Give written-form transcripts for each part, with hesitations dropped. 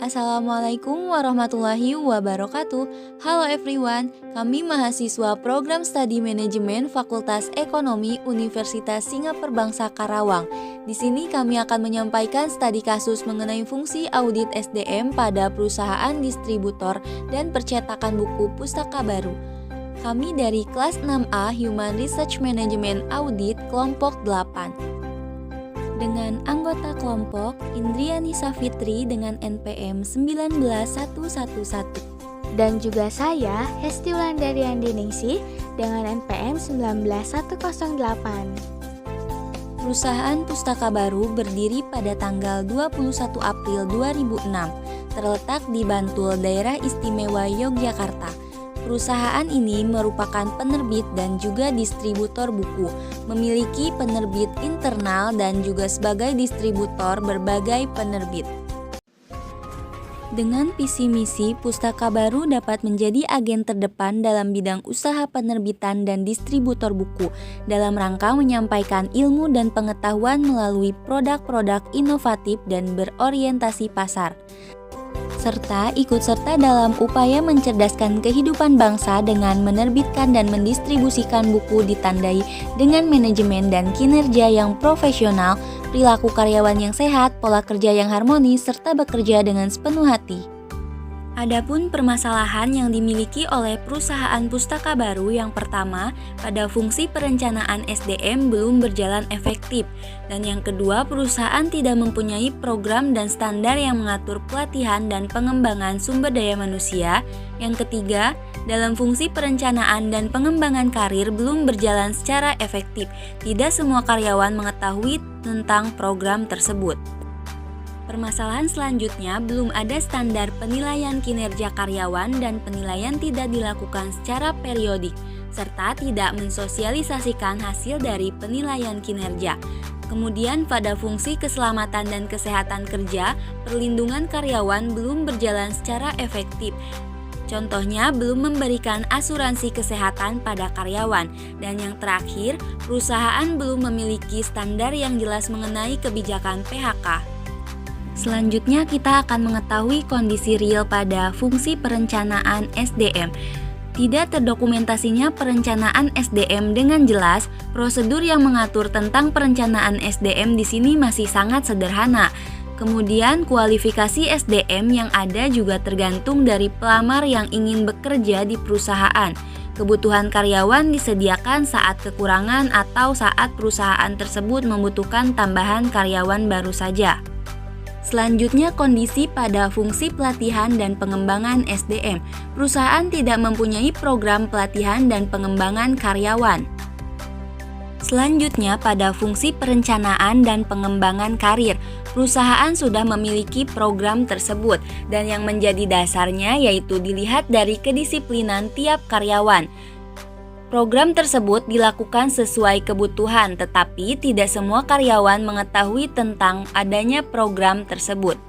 Assalamualaikum warahmatullahi wabarakatuh. Halo everyone, kami mahasiswa Program Studi Manajemen Fakultas Ekonomi Universitas Singapura Bangsa Karawang. Di sini kami akan menyampaikan studi kasus mengenai fungsi audit SDM pada perusahaan distributor dan percetakan buku pustaka baru. Kami dari kelas 6A Human Research Management Audit kelompok 8. Dengan anggota kelompok Indriani Safitri dengan NPM 19111 dan juga saya Hesti Wulandari Andiningsih dengan NPM 19108. Perusahaan Pustaka Baru berdiri pada tanggal 21 April 2006, terletak di Bantul, Daerah Istimewa Yogyakarta. Perusahaan ini merupakan penerbit dan juga distributor buku, memiliki penerbit internal dan juga sebagai distributor berbagai penerbit. Dengan visi misi, Pustaka Baru dapat menjadi agen terdepan dalam bidang usaha penerbitan dan distributor buku dalam rangka menyampaikan ilmu dan pengetahuan melalui produk-produk inovatif dan berorientasi pasar, serta ikut serta dalam upaya mencerdaskan kehidupan bangsa dengan menerbitkan dan mendistribusikan buku ditandai dengan manajemen dan kinerja yang profesional, perilaku karyawan yang sehat, pola kerja yang harmonis, serta bekerja dengan sepenuh hati. Adapun permasalahan yang dimiliki oleh perusahaan Pustaka Baru yang pertama, pada fungsi perencanaan SDM belum berjalan efektif, dan yang kedua, perusahaan tidak mempunyai program dan standar yang mengatur pelatihan dan pengembangan sumber daya manusia. Yang ketiga, dalam fungsi perencanaan dan pengembangan karir belum berjalan secara efektif. Tidak semua karyawan mengetahui tentang program tersebut. Permasalahan selanjutnya, belum ada standar penilaian kinerja karyawan dan penilaian tidak dilakukan secara periodik, serta tidak mensosialisasikan hasil dari penilaian kinerja. Kemudian pada fungsi keselamatan dan kesehatan kerja, perlindungan karyawan belum berjalan secara efektif. Contohnya, belum memberikan asuransi kesehatan pada karyawan. Dan yang terakhir, perusahaan belum memiliki standar yang jelas mengenai kebijakan PHK. Selanjutnya kita akan mengetahui kondisi real pada fungsi perencanaan SDM. Tidak terdokumentasinya perencanaan SDM dengan jelas, prosedur yang mengatur tentang perencanaan SDM di sini masih sangat sederhana. Kemudian kualifikasi SDM yang ada juga tergantung dari pelamar yang ingin bekerja di perusahaan. Kebutuhan karyawan disediakan saat kekurangan atau saat perusahaan tersebut membutuhkan tambahan karyawan baru saja. Selanjutnya, kondisi pada fungsi pelatihan dan pengembangan SDM. Perusahaan tidak mempunyai program pelatihan dan pengembangan karyawan. Selanjutnya, pada fungsi perencanaan dan pengembangan karir. Perusahaan sudah memiliki program tersebut dan yang menjadi dasarnya yaitu dilihat dari kedisiplinan tiap karyawan. Program tersebut dilakukan sesuai kebutuhan, tetapi tidak semua karyawan mengetahui tentang adanya program tersebut.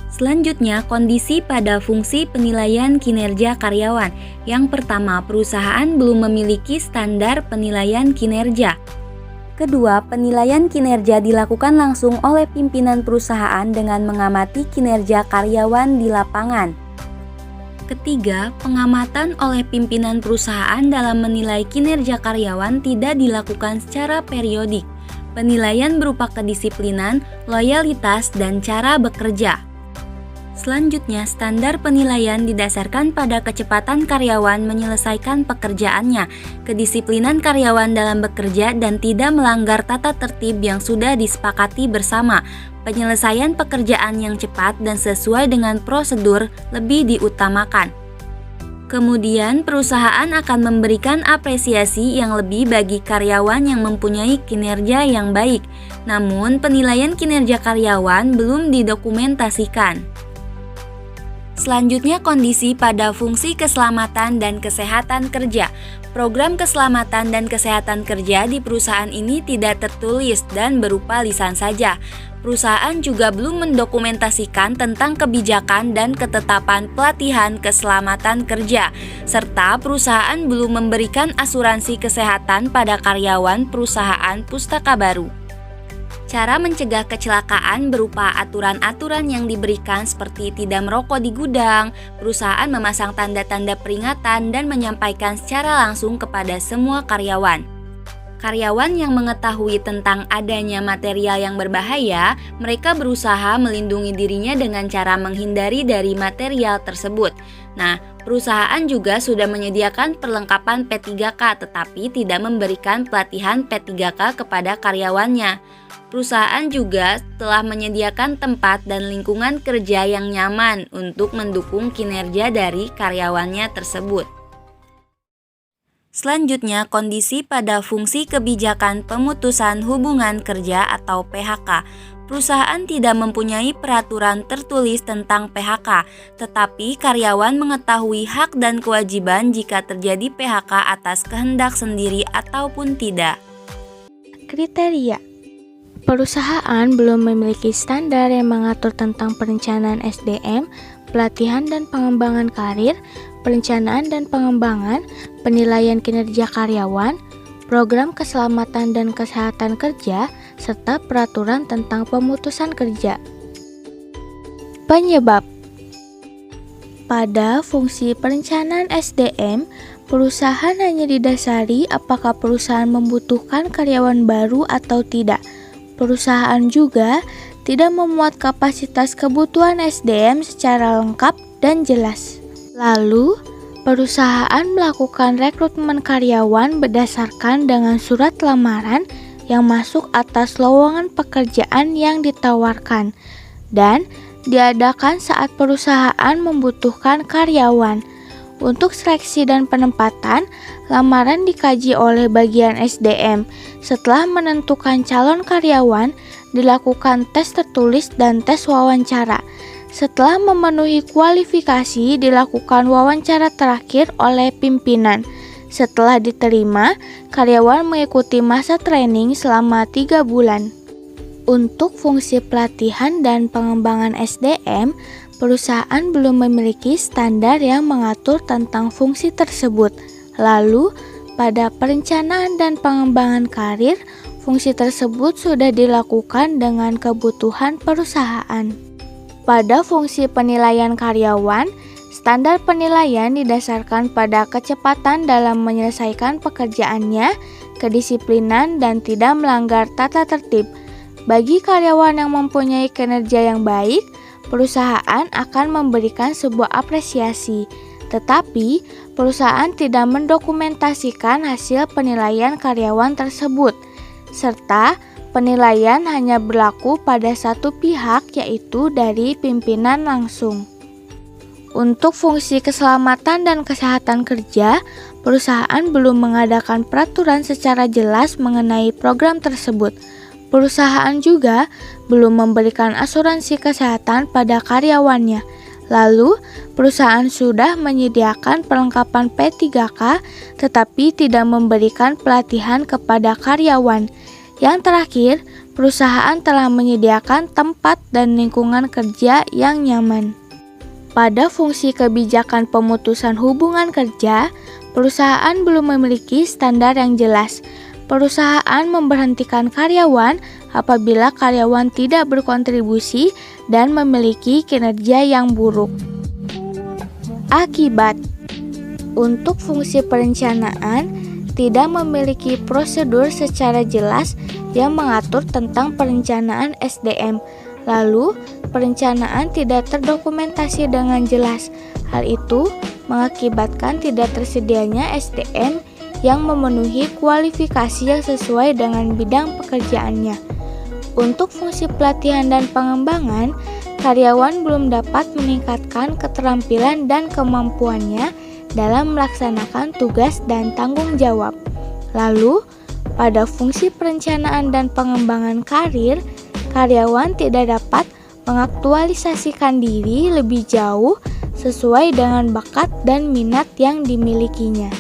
Selanjutnya, kondisi pada fungsi penilaian kinerja karyawan. Yang pertama, perusahaan belum memiliki standar penilaian kinerja. Kedua, penilaian kinerja dilakukan langsung oleh pimpinan perusahaan dengan mengamati kinerja karyawan di lapangan. Ketiga, pengamatan oleh pimpinan perusahaan dalam menilai kinerja karyawan tidak dilakukan secara periodik. Penilaian berupa kedisiplinan, loyalitas, dan cara bekerja. Selanjutnya, standar penilaian didasarkan pada kecepatan karyawan menyelesaikan pekerjaannya, kedisiplinan karyawan dalam bekerja dan tidak melanggar tata tertib yang sudah disepakati bersama. Penyelesaian pekerjaan yang cepat dan sesuai dengan prosedur lebih diutamakan. Kemudian, perusahaan akan memberikan apresiasi yang lebih bagi karyawan yang mempunyai kinerja yang baik. Namun, penilaian kinerja karyawan belum didokumentasikan. Selanjutnya, kondisi pada fungsi keselamatan dan kesehatan kerja. Program keselamatan dan kesehatan kerja di perusahaan ini tidak tertulis dan berupa lisan saja. Perusahaan juga belum mendokumentasikan tentang kebijakan dan ketetapan pelatihan keselamatan kerja, serta perusahaan belum memberikan asuransi kesehatan pada karyawan perusahaan Pustaka Baru. Cara mencegah kecelakaan berupa aturan-aturan yang diberikan seperti tidak merokok di gudang, perusahaan memasang tanda-tanda peringatan dan menyampaikan secara langsung kepada semua karyawan. Karyawan yang mengetahui tentang adanya material yang berbahaya, mereka berusaha melindungi dirinya dengan cara menghindari dari material tersebut. Nah, perusahaan juga sudah menyediakan perlengkapan P3K tetapi tidak memberikan pelatihan P3K kepada karyawannya. Perusahaan juga telah menyediakan tempat dan lingkungan kerja yang nyaman untuk mendukung kinerja dari karyawannya tersebut. Selanjutnya, kondisi pada fungsi kebijakan pemutusan hubungan kerja atau PHK. Perusahaan tidak mempunyai peraturan tertulis tentang PHK, tetapi karyawan mengetahui hak dan kewajiban jika terjadi PHK atas kehendak sendiri ataupun tidak. Kriteria. Perusahaan belum memiliki standar yang mengatur tentang perencanaan SDM, pelatihan dan pengembangan karir, perencanaan dan pengembangan, penilaian kinerja karyawan, program keselamatan dan kesehatan kerja, serta peraturan tentang pemutusan kerja. Penyebab. Pada fungsi perencanaan SDM, perusahaan hanya didasari apakah perusahaan membutuhkan karyawan baru atau tidak. Perusahaan juga tidak memuat kapasitas kebutuhan SDM secara lengkap dan jelas. Lalu, perusahaan melakukan rekrutmen karyawan berdasarkan dengan surat lamaran yang masuk atas lowongan pekerjaan yang ditawarkan dan diadakan saat perusahaan membutuhkan karyawan. Untuk seleksi dan penempatan, lamaran dikaji oleh bagian SDM. Setelah menentukan calon karyawan, dilakukan tes tertulis dan tes wawancara. Setelah memenuhi kualifikasi, dilakukan wawancara terakhir oleh pimpinan. Setelah diterima, karyawan mengikuti masa training selama 3 bulan. Untuk fungsi pelatihan dan pengembangan SDM, perusahaan belum memiliki standar yang mengatur tentang fungsi tersebut. Lalu, pada perencanaan dan pengembangan karir, fungsi tersebut sudah dilakukan dengan kebutuhan perusahaan. Pada fungsi penilaian karyawan, standar penilaian didasarkan pada kecepatan dalam menyelesaikan pekerjaannya, kedisiplinan, dan tidak melanggar tata tertib. Bagi karyawan yang mempunyai kinerja yang baik, perusahaan akan memberikan sebuah apresiasi, tetapi perusahaan tidak mendokumentasikan hasil penilaian karyawan tersebut, serta penilaian hanya berlaku pada satu pihak, yaitu dari pimpinan langsung. Untuk fungsi keselamatan dan kesehatan kerja, perusahaan belum mengadakan peraturan secara jelas mengenai program tersebut. Perusahaan juga belum memberikan asuransi kesehatan pada karyawannya. Lalu, perusahaan sudah menyediakan perlengkapan P3K tetapi tidak memberikan pelatihan kepada karyawan. Yang terakhir, perusahaan telah menyediakan tempat dan lingkungan kerja yang nyaman. Pada fungsi kebijakan pemutusan hubungan kerja, perusahaan belum memiliki standar yang jelas. Perusahaan memberhentikan karyawan apabila karyawan tidak berkontribusi dan memiliki kinerja yang buruk. Akibat. Untuk fungsi perencanaan, tidak memiliki prosedur secara jelas yang mengatur tentang perencanaan SDM. Lalu, perencanaan tidak terdokumentasi dengan jelas. Hal itu mengakibatkan tidak tersedianya SDM yang memenuhi kualifikasi yang sesuai dengan bidang pekerjaannya. Untuk fungsi pelatihan dan pengembangan, karyawan belum dapat meningkatkan keterampilan dan kemampuannya dalam melaksanakan tugas dan tanggung jawab. Lalu, pada fungsi perencanaan dan pengembangan karir, karyawan tidak dapat mengaktualisasikan diri lebih jauh sesuai dengan bakat dan minat yang dimilikinya.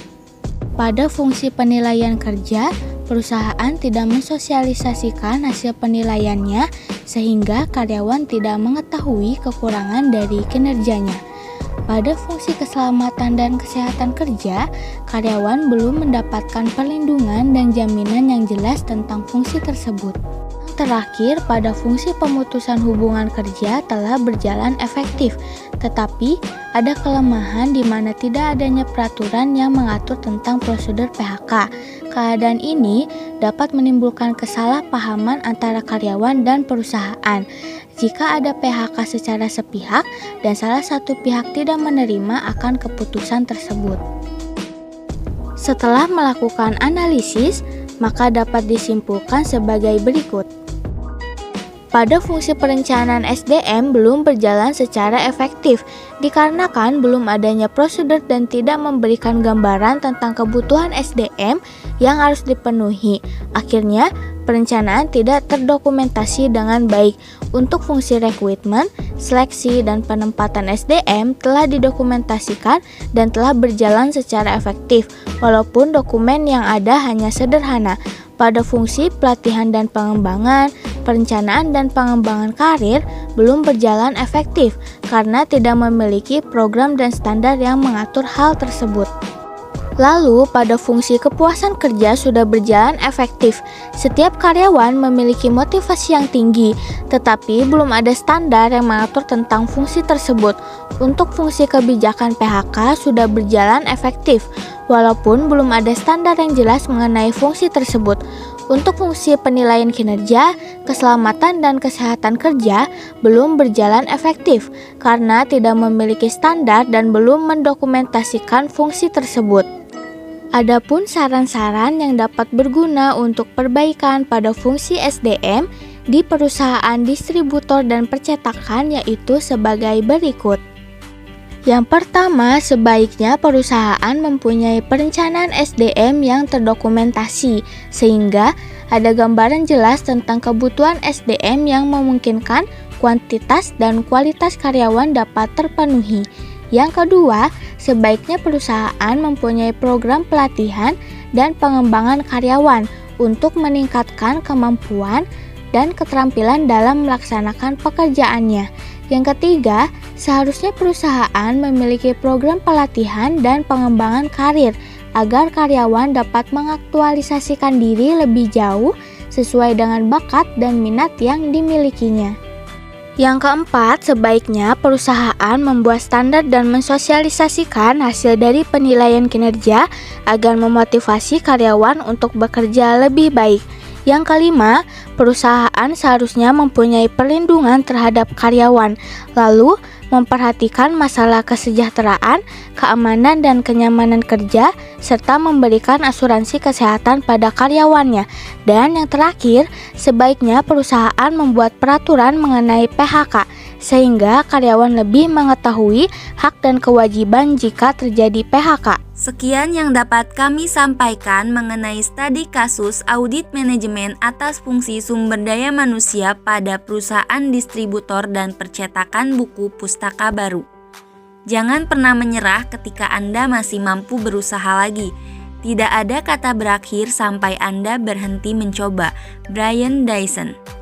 Pada fungsi penilaian kerja, perusahaan tidak mensosialisasikan hasil penilaiannya sehingga karyawan tidak mengetahui kekurangan dari kinerjanya. Pada fungsi keselamatan dan kesehatan kerja, karyawan belum mendapatkan perlindungan dan jaminan yang jelas tentang fungsi tersebut. terakhir, pada fungsi pemutusan hubungan kerja telah berjalan efektif, tetapi ada kelemahan di mana tidak adanya peraturan yang mengatur tentang prosedur PHK. Keadaan ini dapat menimbulkan kesalahpahaman antara karyawan dan perusahaan. Jika ada PHK secara sepihak dan salah satu pihak tidak menerima akan keputusan tersebut. Setelah melakukan analisis, maka dapat disimpulkan sebagai berikut. Pada fungsi perencanaan SDM belum berjalan secara efektif dikarenakan belum adanya prosedur dan tidak memberikan gambaran tentang kebutuhan SDM yang harus dipenuhi. Akhirnya, perencanaan tidak terdokumentasi dengan baik. Untuk fungsi rekrutmen, seleksi, dan penempatan SDM telah didokumentasikan dan telah berjalan secara efektif, walaupun dokumen yang ada hanya sederhana. Pada fungsi pelatihan dan pengembangan, perencanaan dan pengembangan karir belum berjalan efektif karena tidak memiliki program dan standar yang mengatur hal tersebut. Lalu, pada fungsi kepuasan kerja sudah berjalan efektif. Setiap karyawan memiliki motivasi yang tinggi, tetapi belum ada standar yang mengatur tentang fungsi tersebut. Untuk fungsi kebijakan PHK sudah berjalan efektif, walaupun belum ada standar yang jelas mengenai fungsi tersebut. Untuk fungsi penilaian kinerja, keselamatan dan kesehatan kerja belum berjalan efektif karena tidak memiliki standar dan belum mendokumentasikan fungsi tersebut. Adapun saran-saran yang dapat berguna untuk perbaikan pada fungsi SDM di perusahaan distributor dan percetakan yaitu sebagai berikut. Yang pertama, sebaiknya perusahaan mempunyai perencanaan SDM yang terdokumentasi sehingga ada gambaran jelas tentang kebutuhan SDM yang memungkinkan kuantitas dan kualitas karyawan dapat terpenuhi. Yang kedua, sebaiknya perusahaan mempunyai program pelatihan dan pengembangan karyawan untuk meningkatkan kemampuan dan keterampilan dalam melaksanakan pekerjaannya. Yang ketiga, seharusnya perusahaan memiliki program pelatihan dan pengembangan karir agar karyawan dapat mengaktualisasikan diri lebih jauh sesuai dengan bakat dan minat yang dimilikinya. Yang keempat, sebaiknya perusahaan membuat standar dan mensosialisasikan hasil dari penilaian kinerja agar memotivasi karyawan untuk bekerja lebih baik. Yang kelima, perusahaan seharusnya mempunyai perlindungan terhadap karyawan, lalu memperhatikan masalah kesejahteraan, keamanan dan kenyamanan kerja, serta memberikan asuransi kesehatan pada karyawannya. Dan yang terakhir, sebaiknya perusahaan membuat peraturan mengenai PHK, sehingga karyawan lebih mengetahui hak dan kewajiban jika terjadi PHK. Sekian yang dapat kami sampaikan mengenai studi kasus audit manajemen atas fungsi sumber daya manusia pada perusahaan distributor dan percetakan buku pustaka baru. Jangan pernah menyerah ketika Anda masih mampu berusaha lagi. Tidak ada kata berakhir sampai Anda berhenti mencoba. Brian Dyson.